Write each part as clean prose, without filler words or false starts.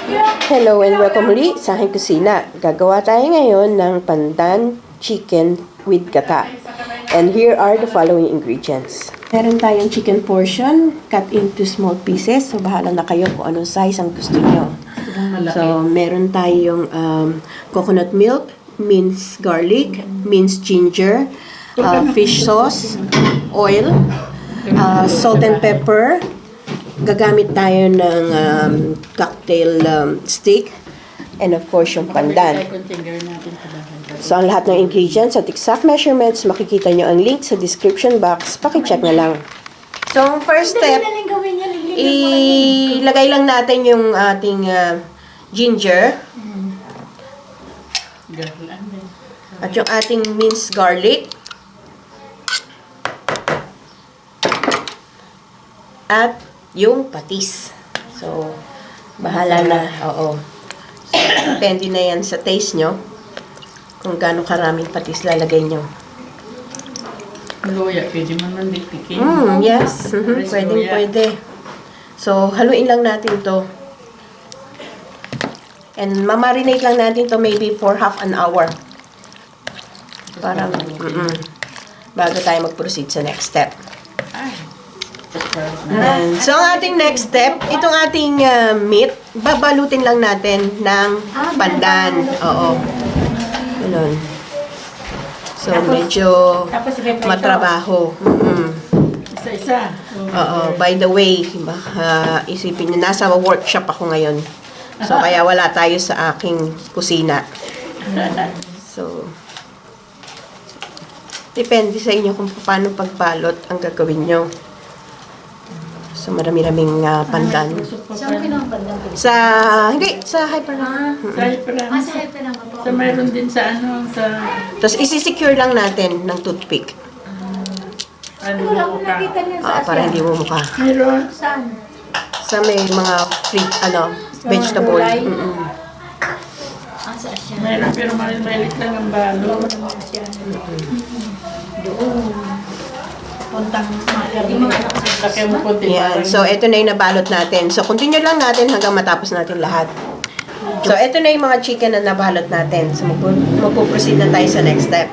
Hello and welcome muli sa aking kusina. Gagawa tayo ngayon ng pandan chicken with gata. And here are the following ingredients. Meron tayong chicken portion cut into small pieces. So bahala na kayo kung anong size ang gusto nyo. So meron tayong coconut milk, minced garlic, minced ginger, fish sauce, oil, salt and pepper. Gagamit tayo ng cocktail stick, and of course yung pandan. So ang lahat ng ingredients at exact measurements, makikita nyo ang link sa description box. Pakicheck na lang. So ang first step, ilagay lang natin yung ating ginger at yung ating minced garlic at yung patis. So, bahala na. Oo. So, depende na yan sa taste nyo. Kung gaano karaming patis lalagay nyo. Luya, pwede man mandiktikin. Yes. Pwede. So, haluin lang natin to. And mamarinate lang natin to maybe for half an hour. Parang, bago tayo mag-proceed sa next step. So, ang ating next step, itong ating meat, babalutin lang natin ng pandan. Oo. Ganun. So, medyo matrabaho. Isa-isa. Oo. By the way, baka isipin nyo, nasa workshop ako ngayon. So, kaya wala tayo sa aking kusina. So, depende sa inyo kung paano pagbalot ang gagawin nyo. So, marami-raming pandan. Saan pinapagdan? Hindi, sa hyper lang. Sa hyper lang. Sa hyper lang po. Sa mayroon din sa sa... Tapos, isi-secure lang natin ng toothpick. Ano mo ka? Para hindi mo mukha. Mayroon. Saan? Sa may mga fruit, vegetable. Sa Asia. Mayroon pero maliit lang ang balo. Doon. Puntang yung mga anak ko. Laki mo konti. Yan. So, ito na yung nabalot natin. So, continue lang natin hanggang matapos natin lahat. So, ito na yung mga chicken na nabalot natin. So, magpo-proceed na tayo sa next step.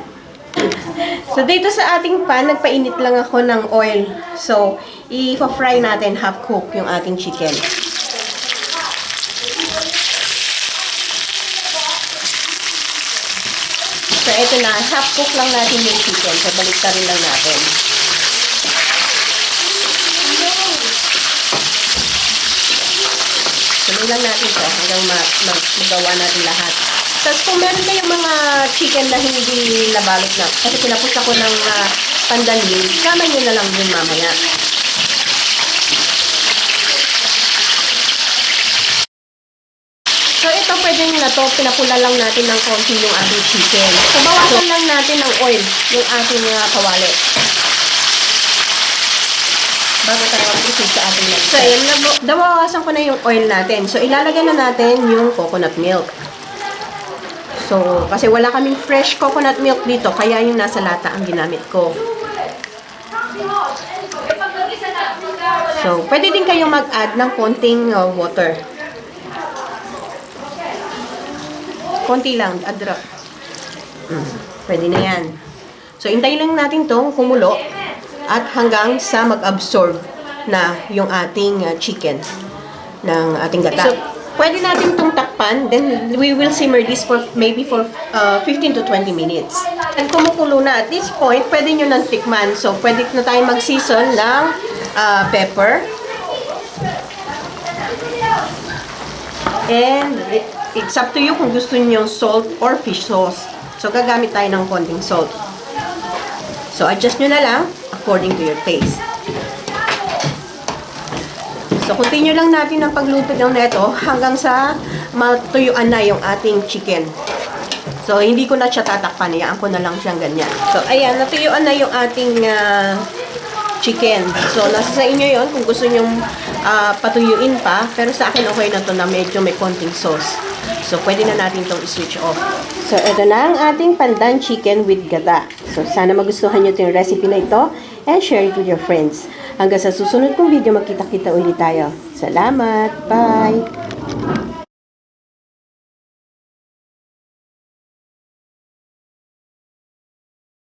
So, dito sa ating pan, nagpainit lang ako ng oil. So, i-fry natin half-cook yung ating chicken. So, ito na. Half-cook lang natin yung chicken. So, baliktarin lang natin. Tuloy lang natin ito hanggang magawa natin lahat. Tapos kung meron kayong mga chicken na hindi nabalot na, kasi pinapos ako ng pandalin, sama nyo na lang din mamaya. So ito pwede nyo na to, pinapula lang natin ng konti yung ating chicken. So bawasan lang natin ng oil yung ating kawali. Bago tayo mag-proceed sa ating next. So, ayan, nabawasan ko na yung oil natin. So, ilalagay na natin yung coconut milk. So, kasi wala kaming fresh coconut milk dito, kaya yung nasa lata ang ginamit ko. So, pwede din kayong mag-add ng konting water. Konti lang, a drop. Pwede na yan. So, intayin lang natin to kumulo. At hanggang sa mag-absorb na yung ating chicken ng ating gata. So, pwede natin itong takpan. Then, we will simmer this for maybe for 15 to 20 minutes. And kumukulo na. At this point, pwede nyo nang tikman. So, pwede na tayo mag-season ng pepper. And it's up to you kung gusto nyo salt or fish sauce. So, gagamit tayo ng konting salt. So, adjust nyo na lang according to your taste. So, continue lang natin ang pagluto ng neto hanggang sa matuyuan na yung ating chicken. So, hindi ko na siya tatakpan. Iyaan ko na lang siyang ganyan. So, ayan, natuyuan na yung ating chicken. So, nasa sa inyo yon kung gusto nyong patuyuin pa. Pero sa akin, okay na to na medyo may konting sauce. So, pwede na natin itong i-switch off. So, ito na ang ating pandan chicken with gata. So, sana magustuhan nyo itong recipe na ito and share it with your friends. Hanggang sa susunod kong video, magkita-kita ulit tayo. Salamat! Bye!